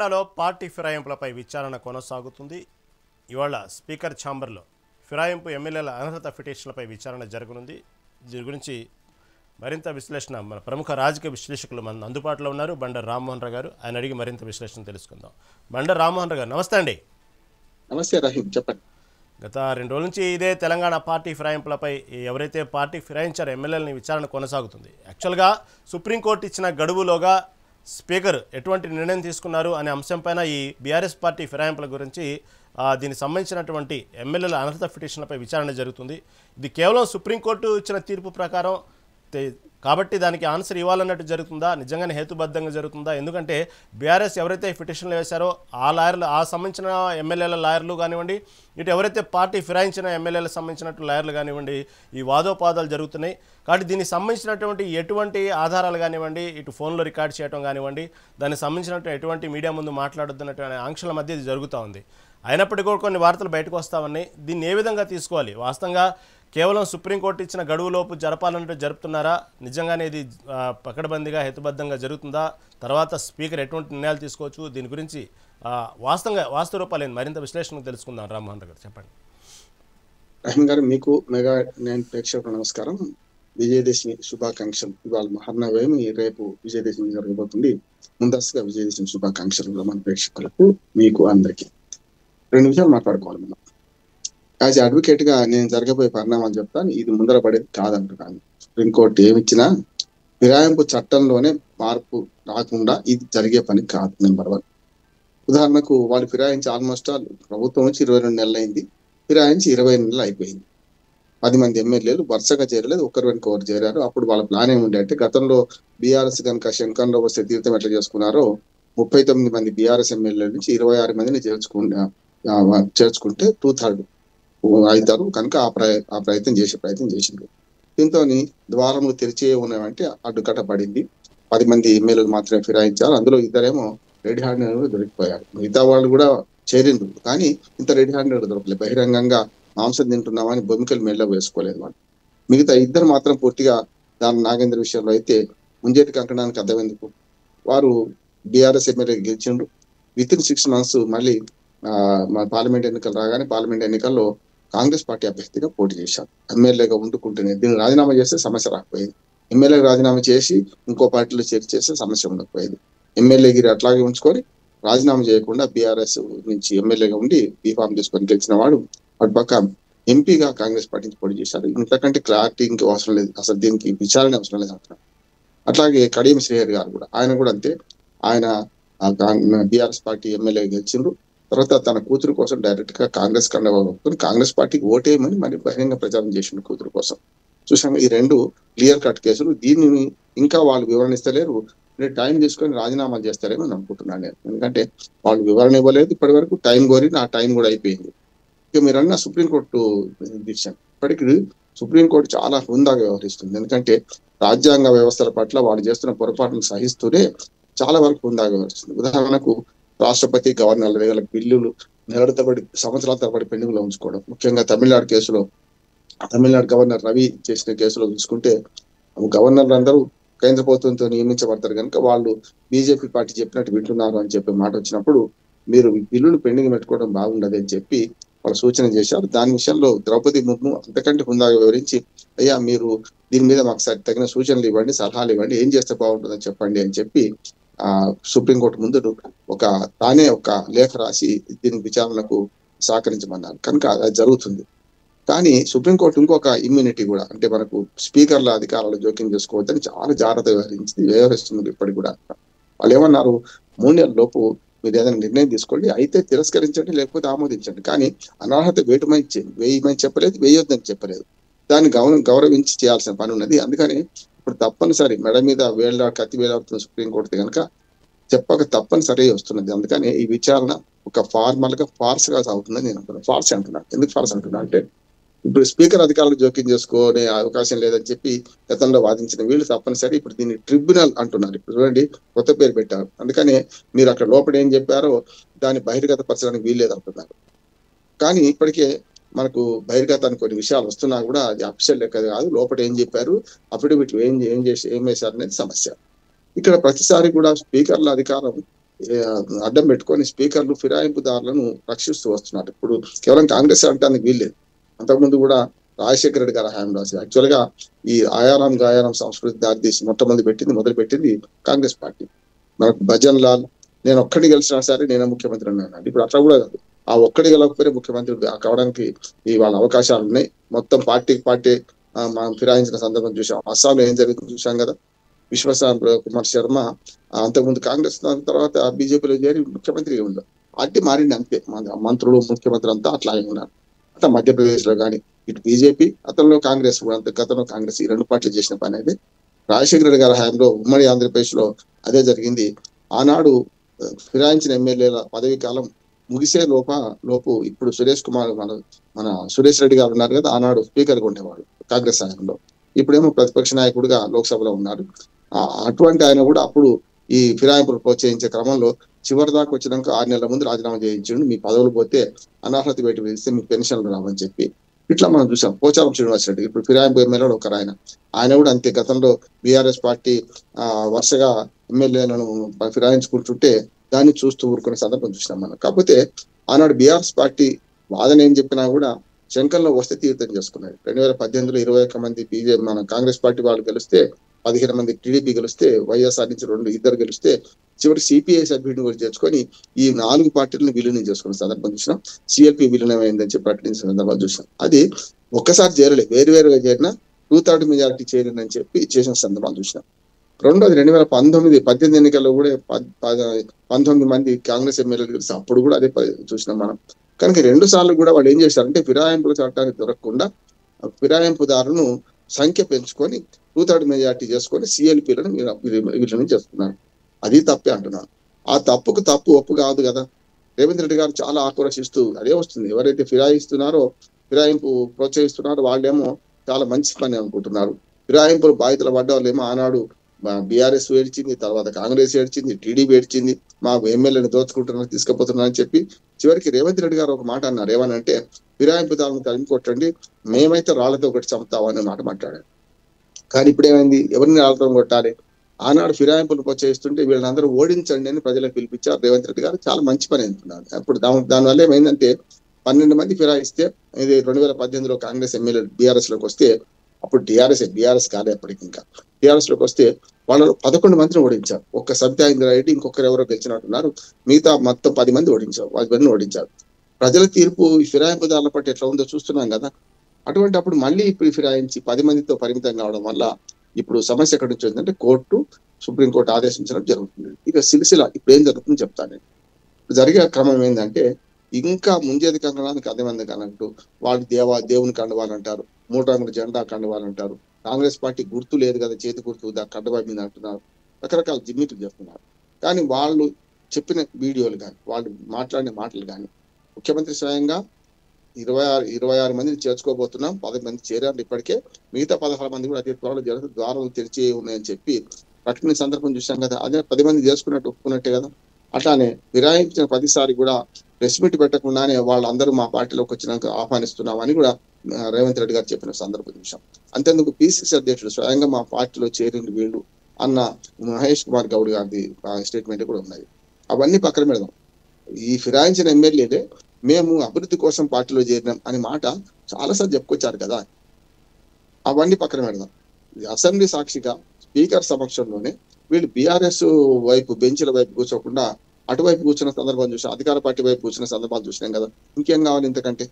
తెలంగాణలో పార్టీ ఫిరాయింపులపై విచారణ కొనసాగుతుంది. ఇవాళ స్పీకర్ ఛాంబర్లో ఫిరాయింపు ఎమ్మెల్యేల అనర్హత పిటిషన్లపై విచారణ జరగనుంది. దీని గురించి మరింత విశ్లేషణ మన ప్రముఖ రాజకీయ విశ్లేషకులు మన అందుబాటులో ఉన్నారు. బండారు రామ్మోహన్ రావు గారు. ఆయన అడిగి మరింత విశ్లేషణ తెలుసుకుందాం. బండారు రామ్మోహన్ రావు గారు, నమస్తే అండి. నమస్తే రహీం, చెప్పండి. గత 2 రోజుల నుంచి ఇదే తెలంగాణ పార్టీ ఫిరాయింపులపై ఎవరైతే పార్టీ ఫిరాయించారో ఎమ్మెల్యేలని విచారణ కొనసాగుతుంది. యాక్చువల్గా సుప్రీంకోర్టు ఇచ్చిన గడువులోగా స్పీకర్ ఎటువంటి నిర్ణయం తీసుకున్నారు అనే అంశంపైన ఈ బీఆర్ఎస్ పార్టీ ఫిరాయింపుల గురించి దీనికి సంబంధించినటువంటి ఎమ్మెల్యేల అనర్హత పిటిషన్లపై విచారణ జరుగుతుంది. ఇది కేవలం సుప్రీంకోర్టు ఇచ్చిన తీర్పు ప్రకారం కాబట్టి దానికి ఆన్సర్ ఇవ్వాలన్నట్టు జరుగుతుందా, నిజంగానే హేతుబద్ధంగా జరుగుతుందా? ఎందుకంటే బీఆర్ఎస్ ఎవరైతే పిటిషన్లు వేశారో ఆ లాయర్లు, ఆ సంబంధించిన ఎమ్మెల్యేల లాయర్లు కానివ్వండి, ఇటు ఎవరైతే పార్టీ ఫిరాయించిన ఎమ్మెల్యేలకు సంబంధించినట్టు లాయర్లు కానివ్వండి, ఈ వాదోపాదాలు జరుగుతున్నాయి. కాబట్టి దీనికి సంబంధించినటువంటి ఎటువంటి ఆధారాలు కానివ్వండి, ఇటు ఫోన్లో రికార్డ్ చేయడం కానివ్వండి, దానికి సంబంధించినట్టు ఎటువంటి మీడియా ముందు మాట్లాడొద్దన్నటువంటి ఆంక్షల మధ్య ఇది జరుగుతూ ఉంది. అయినప్పటికీ కూడా కొన్ని వార్తలు బయటకు వస్తూ ఉన్నాయి. దీన్ని ఏ విధంగా తీసుకోవాలి? వాస్తవంగా కేవలం సుప్రీంకోర్టు ఇచ్చిన గడువులోపు జరపాలన్నట్టు జరుపుతున్నారా? నిజంగానే ఇది పకడ్బందీగా హేతుబద్ధంగా జరుగుతుందా? తర్వాత స్పీకర్ ఎటువంటి నిర్ణయాలు తీసుకోవచ్చు? దీని గురించి వాస్తవ రూపాలు మరింత విశ్లేషణ తెలుసుకుందాం. రామ్మోహన్ రావు గారు, చెప్పండి. రహీం గారు, మీకు మెగా 9 ప్రేక్షకులకు నమస్కారం. విజయదశమి శుభాకాంక్షలు. ఇవాళ మహర్నవమి, రేపు విజయదశమి జరగబోతుంది. ముందస్తుగా విజయదశమి శుభాకాంక్షలు మన ప్రేక్షకులకు, మీకు అందరికీ. 2 నిమిషాలు మాట్లాడుకోవాలి మనం. యాజ్ అడ్వకేట్ గా నేను జరగబోయే పరిణామాలు చెప్తాను. ఇది ముందర పడేది కాదంటున్నాను. సుప్రీంకోర్టు ఏమిచ్చినా ఫిరాయింపు చట్టంలోనే మార్పు రాకుండా ఇది జరిగే పని కాదు. నెంబర్ 1. ఉదాహరణకు వాళ్ళు ఫిరాయించి ఆల్మోస్ట్ ప్రభుత్వం నుంచి 22 నెలలు అయింది, ఫిరాయించి 20 నెలలు అయిపోయింది. 10 మంది ఎమ్మెల్యేలు వరుసగా చేరలేదు, ఒకరు వెనుక ఒకరు చేరారు. అప్పుడు వాళ్ళ ప్లాన్ ఏముండే అంటే, గతంలో బీఆర్ఎస్ కనుక శంఖంలో వస్తే తీర్థం ఎట్లా చేసుకున్నారో 39 మంది బీఆర్ఎస్ ఎమ్మెల్యేల నుంచి 26 మందిని చేర్చుకుంటే 2/3 అవుతారు కనుక ఆ ప్రయత్నం చేసిండ్రు. దీంతో ద్వారములు తెరిచే ఉన్నాయంటే అడ్డుకట్ట పడింది. 10 మంది ఎమ్మెల్యేలు మాత్రమే ఫిరాయించారు. అందులో 2 రెడ్ హ్యాండెడ్ దొరికిపోయారు. మిగతా వాళ్ళు కూడా చేరిండ్రు, కానీ ఇంత రెడ్ హ్యాండెడ్ దొరకలేదు. బహిరంగంగా మాంసం తింటున్నామని బొమ్మికలు మెల్ల వేసుకోలేదు వాళ్ళు. మిగతా 2 మాత్రం పూర్తిగా దాని నాగేంద్ర విషయంలో అయితే ముంజేటి కంకణానికి అర్థం ఎందుకు? వారు బీఆర్ఎస్ ఎమ్మెల్యే గెలిచిండ్రు. విత్ ఇన్ 6 months మళ్ళీ పార్లమెంట్ ఎన్నికలు రాగానే పార్లమెంట్ ఎన్నికల్లో కాంగ్రెస్ పార్టీ అభ్యర్థిగా పోటీ చేశారు. ఎమ్మెల్యేగా ఉండుకుంటేనే దీన్ని రాజీనామా చేస్తే సమస్య రాకపోయేది. ఎమ్మెల్యే రాజీనామా చేసి ఇంకో పార్టీలో చేస్తే సమస్య ఉండకపోయేది. ఎమ్మెల్యేగిరి అట్లాగే ఉంచుకొని రాజీనామా చేయకుండా బీఆర్ఎస్ నుంచి ఎమ్మెల్యేగా ఉండి బీఫామ్ తీసుకొని గెలిచిన వాడు అటుపక్క ఎంపీగా కాంగ్రెస్ పార్టీ నుంచి పోటీ చేశారు. ఇంతకంటే క్లారిటీ ఇంకో అవసరం లేదు, అసలు దీనికి విచారణ అవసరం లేదు అంటున్నారు. అట్లాగే కడియం శ్రీహరి గారు కూడా, ఆయన కూడా అంతే. ఆయన బీఆర్ఎస్ పార్టీ ఎమ్మెల్యే గెలిచిండ్రు. తర్వాత తన కూతురు కోసం డైరెక్ట్ గా కాంగ్రెస్ కండవా కప్పుకొని కాంగ్రెస్ పార్టీకి ఓటేయమని మరి బహిరంగ ప్రచారం చేసిన కూతురు కోసం. చూసాము, ఈ 2 క్లియర్ కట్ కేసులు. దీన్ని ఇంకా వాళ్ళు వివరణిస్తలేరు. టైం తీసుకొని రాజీనామాలు చేస్తారేమో అనుకుంటున్నాను నేను. ఎందుకంటే వాళ్ళు వివరణ ఇవ్వలేదు ఇప్పటి వరకు. టైం కోరి ఆ టైం కూడా అయిపోయింది. ఇక మీరు అన్న సుప్రీంకోర్టు డిసిషన్, ఇప్పటికీ సుప్రీంకోర్టు చాలా హుందాగా వ్యవహరిస్తుంది. ఎందుకంటే రాజ్యాంగ వ్యవస్థల పట్ల వాళ్ళు చేస్తున్న పొరపాటును సహిస్తూనే చాలా వరకు హుందాగా వ్యవహరిస్తుంది. ఉదాహరణకు రాష్ట్రపతి, గవర్నర్ల దగ్గర బిల్లులు నెలల తరబడి, సంవత్సరాల తరబడి పెండింగ్ లో ఉంచుకోవడం. ముఖ్యంగా తమిళనాడు కేసులో, తమిళనాడు గవర్నర్ రవి చేసిన కేసులో చూసుకుంటే, గవర్నర్లు అందరూ కేంద్ర ప్రభుత్వంతో నియమించబడతారు కనుక వాళ్ళు బీజేపీ పార్టీ చెప్పినట్టు వింటున్నారు అని చెప్పే మాట వచ్చినప్పుడు, మీరు బిల్లులు పెండింగ్ పెట్టుకోవడం బాగుండదు అని చెప్పి వాళ్ళు సూచన చేశారు. దాని విషయంలో ద్రౌపది ముర్ము అంతకంటే హుందాగా వివరించి, అయ్యా మీరు దీని మీద మాకు తగిన సూచనలు ఇవ్వండి, సలహాలు ఇవ్వండి, ఏం చేస్తే బాగుంటుందని చెప్పండి అని చెప్పి సుప్రీంకోర్టు ముందు తానే ఒక లేఖ రాసి దీని విచారణకు సహకరించమన్నారు. కనుక అది జరుగుతుంది. కానీ సుప్రీంకోర్టు ఇంకొక ఇమ్యూనిటీ కూడా, అంటే మనకు స్పీకర్ల అధికారాలు జోక్యం చేసుకోవద్దని చాలా జాగ్రత్తగా వ్యవహరిస్తుంది ఇప్పటికి కూడా. వాళ్ళు ఏమన్నారు, 3 నెలల లోపు మీరు ఏదైనా నిర్ణయం తీసుకోండి, అయితే తిరస్కరించండి, లేకపోతే ఆమోదించండి. కానీ అనర్హత వేయమని చెప్పలేదు, వేయొద్దని చెప్పలేదు. దాన్ని గౌరవించి చేయాల్సిన పని ఉన్నది. అందుకని ఇప్పుడు తప్పనిసరి మెడ మీద కత్తి వేలాడుతున్న సుప్రీంకోర్టు కనుక చెప్పక తప్పనిసరి వస్తున్నది. అందుకని ఈ విచారణ ఒక ఫార్మల్ గా ఫార్స్ గా సాగుతుందని నేను అంటున్నాను. ఫార్స్ అంటున్నాను. ఎందుకు ఫార్స్ అంటున్నా అంటే, ఇప్పుడు స్పీకర్ అధికారులు జోక్యం చేసుకునే అవకాశం లేదని చెప్పి గతంలో వాదించిన వీళ్ళు తప్పనిసరి ఇప్పుడు దీన్ని ట్రిబ్యునల్ అంటున్నారు. ఇప్పుడు చూడండి, కొత్త పేరు పెట్టారు. అందుకనే మీరు అక్కడ లోపల ఏం చెప్పారో దాన్ని బహిర్గత పరచడానికి వీల్లేదు అంటున్నారు. కానీ ఇప్పటికే మనకు బహిర్గతానికి కొన్ని విషయాలు వస్తున్నా కూడా అది అఫీషియల్ లెక్క కాదు. లోపల ఏం చెప్పారు, అఫిడవిట్లు ఏం వేశారు అనేది సమస్య. ఇక్కడ ప్రతిసారి కూడా స్పీకర్ల అధికారం ఏ, అడ్డం పెట్టుకొని స్పీకర్లు ఫిరాయింపుదారులను రక్షిస్తూ వస్తున్నారు. ఇప్పుడు కేవలం కాంగ్రెస్ అంటానికి వీల్లేదు. అంతకుముందు కూడా రాజశేఖర రెడ్డి గారి హయాంలో యాక్చువల్ గా ఈ ఆయారం గాయారం సంస్కృతి దారితీసి మొదలు పెట్టింది కాంగ్రెస్ పార్టీ. మనకు భజన్ లాల్ నేను ఒక్కడి గెలిచినా సరే నేనే ముఖ్యమంత్రి అన్నాను. ఇప్పుడు అట్లా కూడా కాదు. ఆ ఒక్కడి గెలవకపోతే ముఖ్యమంత్రి కావడానికి ఇవాళ అవకాశాలు ఉన్నాయి. మొత్తం పార్టీ మనం ఫిరాయించిన సందర్భం చూసాం. అస్సాంలో ఏం జరిగింది చూసాం కదా. విశ్వశాంత్ కుమార్ శర్మ అంతకుముందు కాంగ్రెస్ తర్వాత బీజేపీలో చేరి ముఖ్యమంత్రిగా ఉన్నారు. పార్టీ మారింది అంతే. మంత్రులు ముఖ్యమంత్రి అంతా అట్లాగే ఉన్నారు. అట్లా మధ్యప్రదేశ్ లో కానీ ఇటు బీజేపీ అతనిలో కాంగ్రెస్ కూడా అంత గతంలో కాంగ్రెస్ ఈ రెండు పార్టీలు చేసిన పని అయితే రాజశేఖర రెడ్డి గారి హయాంలో ఉమ్మడి ఆంధ్రప్రదేశ్ లో అదే జరిగింది. ఆనాడు ఫిరాయించిన ఎమ్మెల్యేల పదవి కాలం ముగిసే లోపు ఇప్పుడు మన సురేష్ రెడ్డి గారు ఉన్నారు కదా, ఆనాడు స్పీకర్ గా ఉండేవాడు కాంగ్రెస్ హయాంలో. ఇప్పుడేమో ప్రతిపక్ష నాయకుడిగా లోక్సభలో ఉన్నారు. అటువంటి ఆయన కూడా అప్పుడు ఈ ఫిరాయింపులు ప్రోత్సహించే క్రమంలో చివరి దాకా వచ్చినాక 6 నెలల ముందు రాజీనామా చేయించండు, మీ పదవులు పోతే అనర్హత వేటు వేస్తే మీ పెన్షన్లు రావని చెప్పి ఇట్లా మనం చూసాం. పోచారం శ్రీనివాస్ రెడ్డి ఇప్పుడు ఫిరాయింపు ఎమ్మెల్యేలు ఒకరు ఆయన కూడా అంతే. గతంలో బీఆర్ఎస్ పార్టీ వరుసగా ఎమ్మెల్యేలను ఫిరాయించుకుంటుంటే దాన్ని చూస్తూ ఊరుకునే సందర్భం చూసినాం మనం. కాకపోతే ఆనాడు బీఆర్ఎస్ పార్టీ వాదన ఏం చెప్పినా కూడా శంకర్లో వస్తే తీర్థం చేసుకున్నారు. 2018లో 21 మంది బీజేపీ మన కాంగ్రెస్ పార్టీ వాళ్ళు గెలిస్తే 15 మంది టీడీపీ గెలిస్తే వైఎస్ఆర్ నుంచి ఇద్దరు గెలిస్తే చివరి సిపిఐ సభ్యుడిని కూడా చేర్చుకొని ఈ 4 పార్టీలను విలీనం చేసుకున్న సందర్భం చూసినాం. సిఎల్పి విలీనం అయిందని చెప్పి ప్రకటించిన సందర్భాలు చూసినాం. అది ఒక్కసారి చేరలేదు, వేరువేరుగా చేరిన 2/3 మెజారిటీ చేరిందని చెప్పి చేసిన సందర్భాలు చూసినాం. రెండోది 2018 ఎన్నికల్లో కూడా 19 మంది కాంగ్రెస్ ఎమ్మెల్యేలు గెలిస్తే అప్పుడు కూడా అదే చూసినాం మనం. కనుక 2 సార్లు కూడా వాళ్ళు ఏం చేశారంటే ఫిరాయింపుల చట్టానికి దొరకకుండా ఫిరాయింపుదారులను సంఖ్య పెంచుకొని 2/3 మెజారిటీ చేసుకొని సిఎల్పీలను విలీనం చేస్తున్నారు. అది తప్పే అంటున్నాను. ఆ తప్పు ఒప్పు కాదు కదా. రేవంత్ రెడ్డి గారు చాలా ఆక్రోశిస్తూ అదే వస్తుంది. ఎవరైతే ఫిరాయింపు ప్రోత్సహిస్తున్నారో వాళ్ళేమో చాలా మంచి పని అనుకుంటున్నారు. ఫిరాయింపులు బాధితుల పడ్డ వాళ్ళేమో ఆనాడు బీఆర్ఎస్ ఏడ్చింది, తర్వాత కాంగ్రెస్ ఏడ్చింది, టీడీపీ ఏడ్చింది, మా ఎమ్మెల్యేని దోచుకుంటున్నారు తీసుకుపోతున్నారు అని చెప్పి చివరికి రేవంత్ రెడ్డి గారు ఒక మాట అన్నారు. ఏమనంటే ఫిరాయింపుదారులను తరిమి కొట్టండి, మేమైతే రాళ్లతో ఒకటి చంపుతామనే మాట మాట్లాడారు. కానీ ఇప్పుడు ఏమైంది, ఎవరిని రాళ్లతో కొట్టాలి? ఆనాడు ఫిరాయింపులు ప్రోత్సహిస్తుంటే వీళ్ళందరూ ఓడించండి అని ప్రజలకు పిలిపించారు రేవంత్ రెడ్డి గారు. చాలా మంచి పని అనుకున్నారు. అప్పుడు దానివల్ల ఏమైందంటే 12 మంది ఫిరాయిస్తే ఇది 2018లో కాంగ్రెస్ ఎమ్మెల్యే బీఆర్ఎస్ లోకి వస్తే అప్పుడు బీఆర్ఎస్ కాలే అప్పటికి ఇంకా టీఆర్ఎస్ లోకి వస్తే వాళ్ళు 11 మందిని ఓడించారు. ఒక్క సబితా ఇంద్రారెడ్డి ఇంకొకరు ఎవరో గెలిచినట్టున్నారు, మిగతా మొత్తం 10 మంది ఓడించారు. వాళ్ళని ఓడించారు. ప్రజల తీర్పు ఈ ఫిరాయింపుదారుల పట్ల ఎట్లా ఉందో చూస్తున్నాం కదా. అటువంటి అప్పుడు మళ్ళీ ఇప్పుడు ఫిరాయించి 10 మందితో పరిమితం కావడం వల్ల ఇప్పుడు సమస్య ఎక్కడి నుంచి వచ్చిందంటే సుప్రీంకోర్టు ఆదేశించడం జరుగుతుంది. ఇక సిరిసిల్ల ఇప్పుడు ఏం జరుగుతుందో చెప్తాను నేను. జరిగే క్రమం ఏంటంటే ఇంకా ముంజేది కండడానికి అదే మంది కనంటూ వాళ్ళు దేవుని కండవాలంటారు, 3 రంగుల జెండా కండవాలంటారు. కాంగ్రెస్ పార్టీ గుర్తు లేదు కదా, చేతి గుర్తు కండవా మీద అంటున్నారు. రకరకాల జిమ్మిట్లు చెప్తున్నారు. కానీ వాళ్ళు చెప్పిన వీడియోలు కానీ వాళ్ళు మాట్లాడిన మాటలు కానీ ముఖ్యమంత్రి స్వయంగా 26 మందిని చేర్చుకోబోతున్నాం, 10 మంది చేరారు ఇప్పటికే, మిగతా 16 మంది కూడా అతి త్వరలో ద్వారాలు తెరిచి ఉన్నాయని చెప్పి ప్రకటన సందర్భం చూసాం కదా. అదే 10 మంది చేసుకున్నట్టు ఒప్పుకున్నట్టే కదా. అట్లానే ఫిరాయించిన 10 సారి కూడా ప్రెస్ మీట్ పెట్టకుండానే వాళ్ళందరూ మా పార్టీలోకి వచ్చినాక ఆహ్వానిస్తున్నామని కూడా రేవంత్ రెడ్డి గారు చెప్పిన సందర్భం చూసాం. అంతేందుకు పిసిసి అధ్యక్షుడు స్వయంగా మా పార్టీలో చేరింది వీళ్ళు అన్న మహేష్ కుమార్ గౌడ్ గారి స్టేట్మెంట్ కూడా ఉన్నాయి. అవన్నీ పక్కన పెడదాం. ఈ ఫిరాయించిన ఎమ్మెల్యేలే మేము అభివృద్ధి కోసం పార్టీలో చేరినాం అనే మాట చాలాసార్లు చెప్పుకొచ్చారు కదా. అవన్నీ పక్కన పెడదాం. అసెంబ్లీ సాక్షిగా స్పీకర్ సమక్షంలోనే వీళ్ళు బీఆర్ఎస్ వైపు బెంచ్ల వైపు కూర్చోకుండా అటువైపు కూర్చున్న సందర్భం చూసాం, అధికార పార్టీ వైపు కూర్చున్న సందర్భాలు చూసినాం కదా. ఇంకేం కావాలి ఇంతకంటే?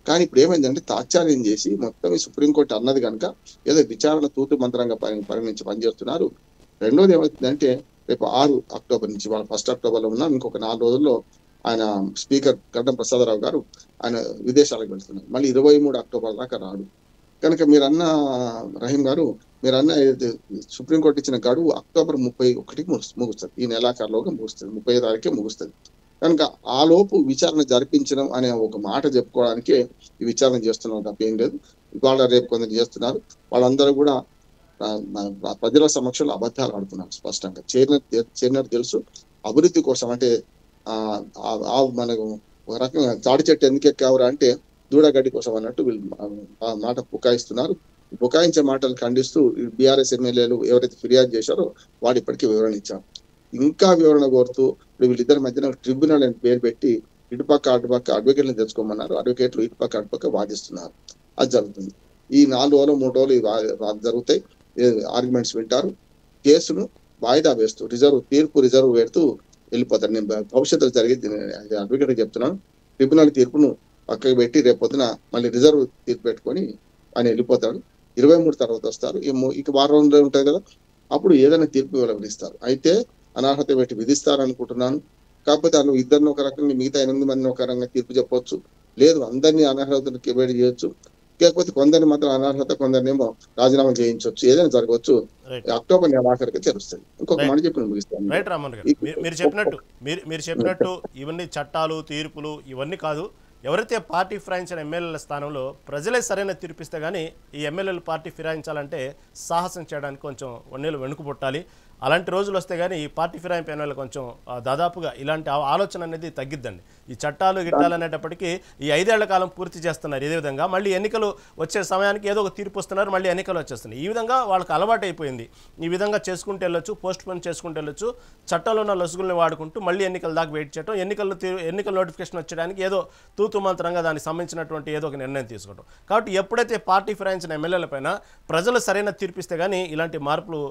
కానీ ఇప్పుడు ఏమైందంటే తాత్సార్యం చేసి మొత్తం ఈ సుప్రీంకోర్టు అన్నది కనుక ఏదో విచారణ తూతు మంత్రంగా పరిగణించి పనిచేస్తున్నారు. రెండోది ఏమవుతుందంటే రేపు 6 అక్టోబర్ నుంచి వాళ్ళ 1 అక్టోబర్లో ఉన్నాం, ఇంకొక 4 రోజుల్లో ఆయన స్పీకర్ గడ్డం ప్రసాదరావు గారు ఆయన విదేశాలకు వెళ్తున్నారు. మళ్ళీ 23 అక్టోబర్ దాకా రాడు. కనుక మీరన్న రహీం గారు మీరన్న సుప్రీంకోర్టు ఇచ్చిన గడువు అక్టోబర్ 31కి ముగుస్తుంది. ఈ నెలాఖరులోగా ముగుస్తుంది, 30 తారీఖే ముగుస్తుంది. కనుక ఆ లోపు విచారణ జరిపించడం అనే ఒక మాట చెప్పుకోవడానికే ఈ విచారణ చేస్తున్నాం తప్ప ఏం లేదు. ఇవాళ రేపు కొందరు చేస్తున్నారు. వాళ్ళందరూ కూడా ప్రజల సమక్షంలో అబద్ధాలు ఆడుతున్నారు. స్పష్టంగా చేరినట్టు తెలుసు. అభివృద్ధి కోసం అంటే మనకు ఒక రకంగా తాడి చెట్టు ఎందుకు ఎక్కావురా అంటే దూడగడ్డి కోసం అన్నట్టు వీళ్ళు మాట బుకాయిస్తున్నారు. బుకాయించే మాటలు ఖండిస్తూ బీఆర్ఎస్ ఎమ్మెల్యేలు ఎవరైతే ఫిర్యాదు చేశారో వాడు ఇప్పటికీ వివరణ ఇచ్చారు. ఇంకా వివరణ కోరుతూ ఇప్పుడు వీళ్ళిద్దరి మధ్యన ట్రిబ్యునల్ అని పేరు పెట్టి ఇటుపక్క అటుపక్క అడ్వకేట్లను తెచ్చుకోమన్నారు. అడ్వకేట్లు ఇటుపక్క అటుపక్క వాదిస్తున్నారు. అది జరుగుతుంది. ఈ 4 రోజులు 3 రోజులు జరుగుతాయి. ఆర్గ్యుమెంట్స్ వింటారు. కేసును వాయిదా వేస్తూ తీర్పు రిజర్వ్ పెడుతూ వెళ్ళిపోతారు. నేను భవిష్యత్తులో జరిగేది అడ్వకేట్ చెప్తున్నాను. ట్రిబ్యునల్ తీర్పును పక్కకు పెట్టి రేపొద్దున మళ్ళీ రిజర్వ్ తీర్పు పెట్టుకొని ఆయన వెళ్ళిపోతాడు. 23 తర్వాత వస్తారు. ఇక వారం రోజులు ఉంటాయి కదా, అప్పుడు ఏదైనా తీర్పు వెలువరిస్తారు. అయితే అనర్హత పెట్టి విధిస్తారు అనుకుంటున్నాను. కాకపోతే వాళ్ళు ఇద్దరిని ఒక రకంగా, మిగతా 8 మందిని ఒక రకంగా తీర్పు చెప్పొచ్చు. లేదు అందరినీ అనర్హతకి వేడి చేయొచ్చు. లేకపోతే కొందరిని మాత్రం అనర్హత, కొందరినేమో రాజీనామా చేయించవచ్చు. ఏదైనా జరగవచ్చు. అక్టోబర్ నెలాఖరికి తెలుస్తుంది. ఇంకొక మాట చెప్పి ముగిస్తాను. రైట్ రామ్మోహన్ గారు, మీరు చెప్పినట్టు ఇవన్నీ చట్టాలు, తీర్పులు ఇవన్నీ కాదు. ఎవరైతే పార్టీ ఫిరాయించిన ఎమ్మెల్యేల స్థానంలో ప్రజలే సరైన తీర్పిస్తే కానీ ఈ ఎమ్మెల్యేలు పార్టీ ఫిరాయించాలంటే సాహసం చేయడానికి కొంచెం వన్నీలు వెనుక పుట్టాలి. అలాంటి రోజులు వస్తే కానీ ఈ పార్టీ ఫిరాయింపు ఎమ్మెల్యేలు కొంచెం దాదాపుగా ఇలాంటి ఆలోచన అనేది తగ్గిద్దండి. ఈ చట్టాలు గిట్టాలు అనేటప్పటికీ ఈ 5 ఏళ్ల కాలం పూర్తి చేస్తున్నారు. ఇదే విధంగా మళ్ళీ ఎన్నికలు వచ్చే సమయానికి ఏదో ఒక తీర్పు వస్తున్నారు, మళ్ళీ ఎన్నికలు వచ్చేస్తున్నాయి. ఈ విధంగా వాళ్ళకి అలవాటు అయిపోయింది. ఈ విధంగా చేసుకుంటూ వెళ్ళొచ్చు, పోస్ట్ పోన్ చేసుకుంటూ వెళ్ళొచ్చు, చట్టంలో ఉన్న లొసుగుల్ని వాడుకుంటూ మళ్ళీ ఎన్నికల దాకా వెయిట్ చేయడం, ఎన్నికల నోటిఫికేషన్ వచ్చేయడానికి ఏదో తూతుమంత్రంగా దానికి సంబంధించినటువంటి ఏదో ఒక నిర్ణయం తీసుకోవడం. కాబట్టి ఎప్పుడైతే పార్టీ ఫిరాయించిన ఎమ్మెల్యేల పైన ప్రజలు సరైన తీర్పిస్తే కానీ ఇలాంటి మార్పులు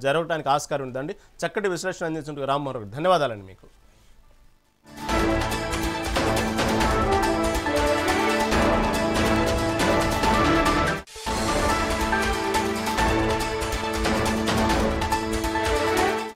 జరగడానికి ఆస్కారం ఉందండి. చక్కటి విశ్లేషణ అందించినందుకు రామ్మోహన్ గారు ధన్యవాదాలండి మీకు.